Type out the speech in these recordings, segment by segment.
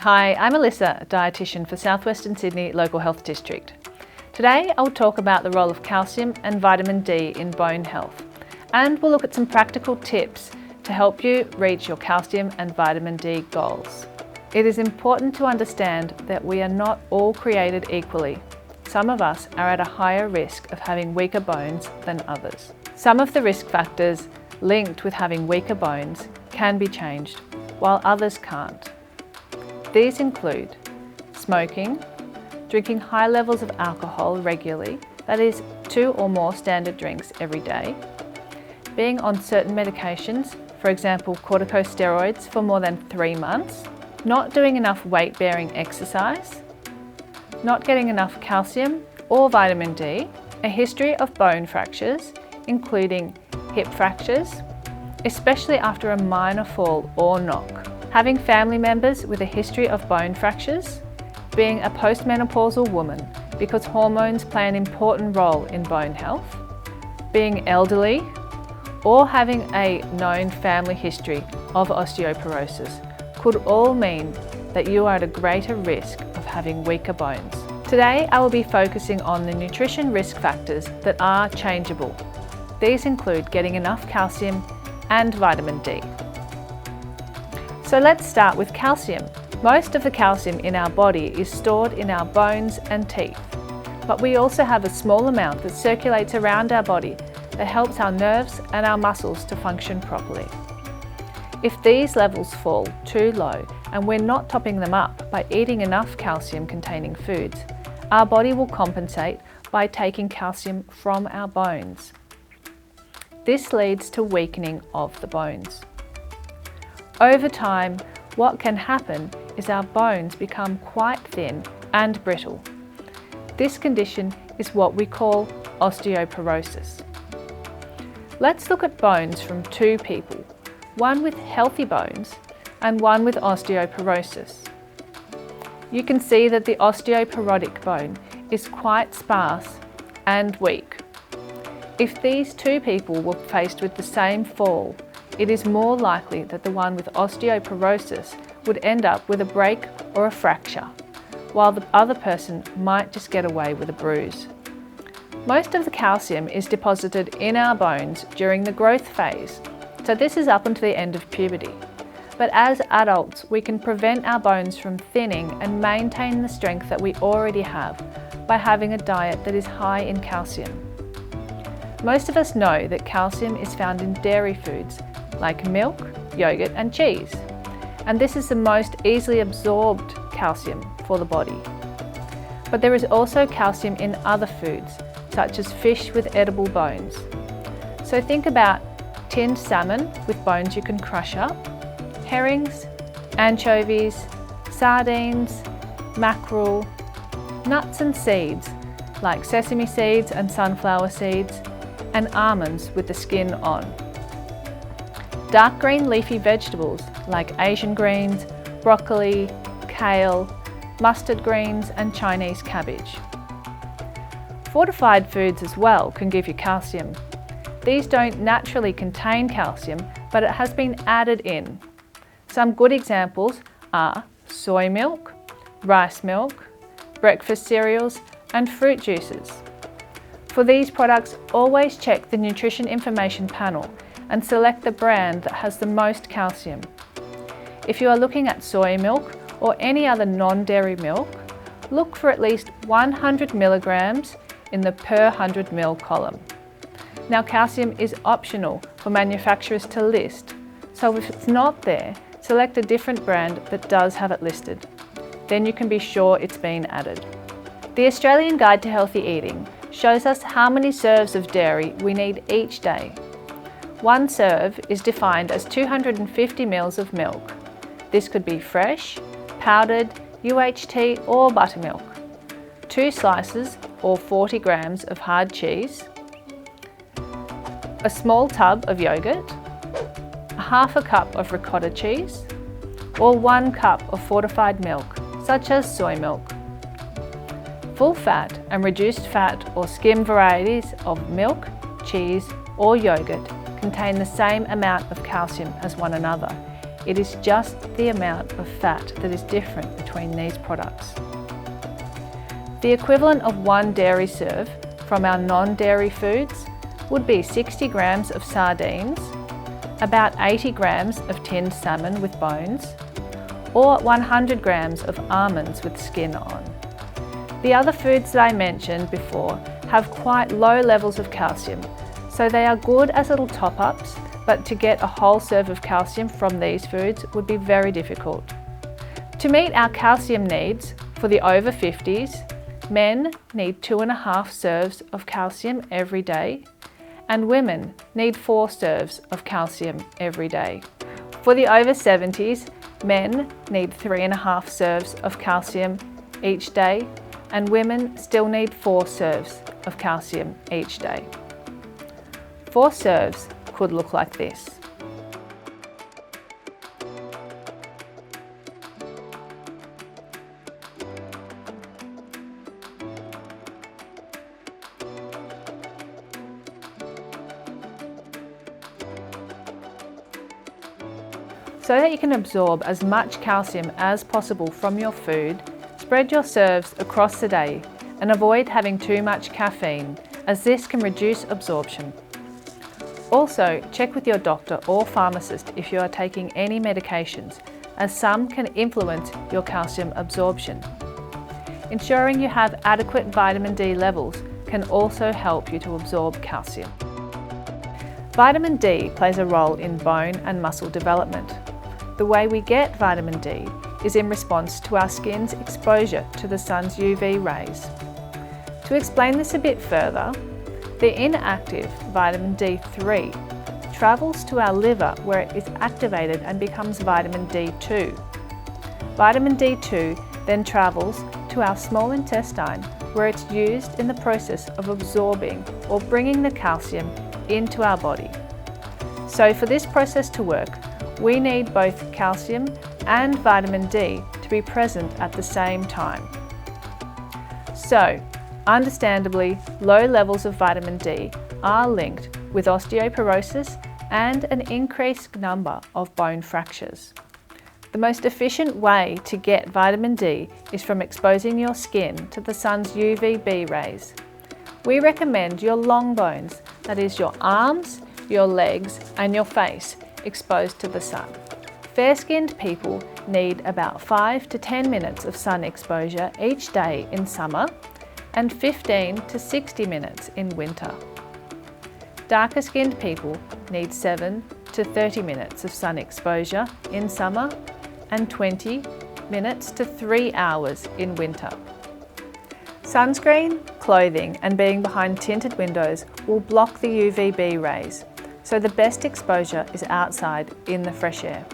Hi, I'm Alyssa, a dietitian for South Western Sydney Local Health District. Today I'll talk about the role of calcium and vitamin D in bone health, and we'll look at some practical tips to help you reach your calcium and vitamin D goals. It is important to understand that we are not all created equally. Some of us are at a higher risk of having weaker bones than others. Some of the risk factors linked with having weaker bones can be changed, while others can't. These include smoking, drinking high levels of alcohol regularly, that is 2 or more standard drinks every day, being on certain medications, for example corticosteroids, for more than 3 months, not doing enough weight-bearing exercise, not getting enough calcium or vitamin D, a history of bone fractures, including hip fractures, especially after a minor fall or knock, having family members with a history of bone fractures, being a postmenopausal woman because hormones play an important role in bone health, being elderly, or having a known family history of osteoporosis could all mean that you are at a greater risk of having weaker bones. Today I will be focusing on the nutrition risk factors that are changeable. These include getting enough calcium and vitamin D. So let's start with calcium. Most of the calcium in our body is stored in our bones and teeth, but we also have a small amount that circulates around our body that helps our nerves and our muscles to function properly. If these levels fall too low and we're not topping them up by eating enough calcium-containing foods, our body will compensate by taking calcium from our bones. This leads to weakening of the bones. Over time, what can happen is our bones become quite thin and brittle. This condition is what we call osteoporosis. Let's look at bones from 2 people, one with healthy bones and one with osteoporosis. You can see that the osteoporotic bone is quite sparse and weak. If these 2 people were faced with the same fall, it is more likely that the one with osteoporosis would end up with a break or a fracture, while the other person might just get away with a bruise. Most of the calcium is deposited in our bones during the growth phase, so this is up until the end of puberty. But as adults, we can prevent our bones from thinning and maintain the strength that we already have by having a diet that is high in calcium. Most of us know that calcium is found in dairy foods like milk, yogurt and cheese, and this is the most easily absorbed calcium for the body. But there is also calcium in other foods, such as fish with edible bones. So think about tinned salmon with bones you can crush up, herrings, anchovies, sardines, mackerel, nuts and seeds like sesame seeds and sunflower seeds, and almonds with the skin on. Dark green leafy vegetables like Asian greens, broccoli, kale, mustard greens and Chinese cabbage. Fortified foods as well can give you calcium. These don't naturally contain calcium, but it has been added in. Some good examples are soy milk, rice milk, breakfast cereals and fruit juices. For these products, always check the nutrition information panel and select the brand that has the most calcium. If you are looking at soy milk or any other non-dairy milk, look for at least 100 milligrams in the per 100 ml column. Now, calcium is optional for manufacturers to list, so if it's not there, select a different brand that does have it listed. Then you can be sure it's been added. The Australian Guide to Healthy Eating shows us how many serves of dairy we need each day. 1 serve is defined as 250 ml of milk. This could be fresh, powdered, UHT or buttermilk. 2 slices or 40 grams of hard cheese, a small tub of yogurt, half a cup of ricotta cheese, or 1 cup of fortified milk, such as soy milk. Full fat and reduced fat or skim varieties of milk, cheese or yogurt contain the same amount of calcium as one another, It is just the amount of fat that is different between these products. The equivalent of one dairy serve from our non-dairy foods would be 60 grams of sardines, about 80 grams of tinned salmon with bones, or 100 grams of almonds with skin on. The other foods that I mentioned before have quite low levels of calcium, so they are good as little top-ups, but to get a whole serve of calcium from these foods would be very difficult. To meet our calcium needs for the over 50s, men need 2.5 serves of calcium every day, and women need 4 serves of calcium every day. For the over 70s, men need 3.5 serves of calcium each day, and women still need 4 serves of calcium each day. 4 serves could look like this. So that you can absorb as much calcium as possible from your food, spread your serves across the day and avoid having too much caffeine, as this can reduce absorption. Also, check with your doctor or pharmacist if you are taking any medications, as some can influence your calcium absorption. Ensuring you have adequate vitamin D levels can also help you to absorb calcium. Vitamin D plays a role in bone and muscle development. The way we get vitamin D is in response to our skin's exposure to the sun's UV rays. To explain this a bit further, the inactive vitamin D3 travels to our liver where it is activated and becomes vitamin D2. Vitamin D2 then travels to our small intestine where it's used in the process of absorbing or bringing the calcium into our body. So for this process to work, we need both calcium and vitamin D to be present at the same time. So, understandably, low levels of vitamin D are linked with osteoporosis and an increased number of bone fractures. The most efficient way to get vitamin D is from exposing your skin to the sun's UVB rays. We recommend your long bones, that is your arms, your legs and your face, exposed to the sun. Fair-skinned people need about 5 to 10 minutes of sun exposure each day in summer and 15 to 60 minutes in winter. Darker-skinned people need 7 to 30 minutes of sun exposure in summer and 20 minutes to 3 hours in winter. Sunscreen, clothing and being behind tinted windows will block the UVB rays, so the best exposure is outside in the fresh air.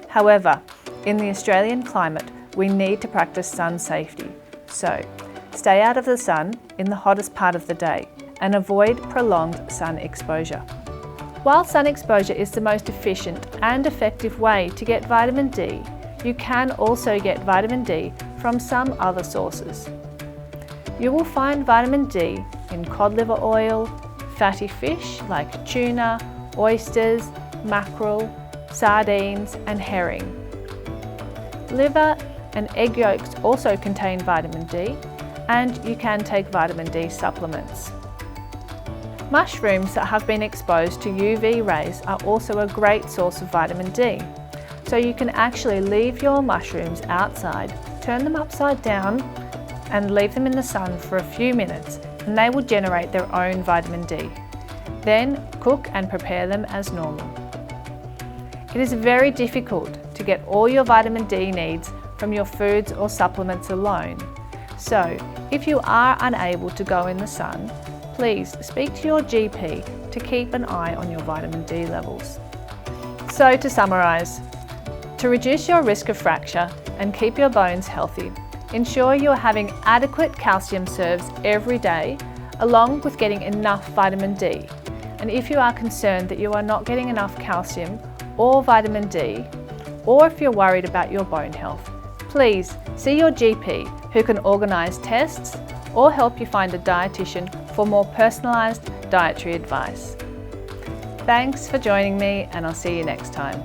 However, in the Australian climate, we need to practice sun safety, so stay out of the sun in the hottest part of the day and avoid prolonged sun exposure. While sun exposure is the most efficient and effective way to get vitamin D, you can also get vitamin D from some other sources. You will find vitamin D in cod liver oil, fatty fish like tuna, oysters, mackerel, sardines and herring. Liver and egg yolks also contain vitamin D, and you can take vitamin D supplements. Mushrooms that have been exposed to UV rays are also a great source of vitamin D. So you can actually leave your mushrooms outside, turn them upside down and leave them in the sun for a few minutes, and they will generate their own vitamin D. Then cook and prepare them as normal. It is very difficult to get all your vitamin D needs from your foods or supplements alone. So if you are unable to go in the sun, please speak to your GP to keep an eye on your vitamin D levels. So to summarise, to reduce your risk of fracture and keep your bones healthy, ensure you are having adequate calcium serves every day, along with getting enough vitamin D. And if you are concerned that you are not getting enough calcium or vitamin D, or if you're worried about your bone health, please see your GP who can organise tests or help you find a dietitian for more personalised dietary advice. Thanks for joining me, and I'll see you next time.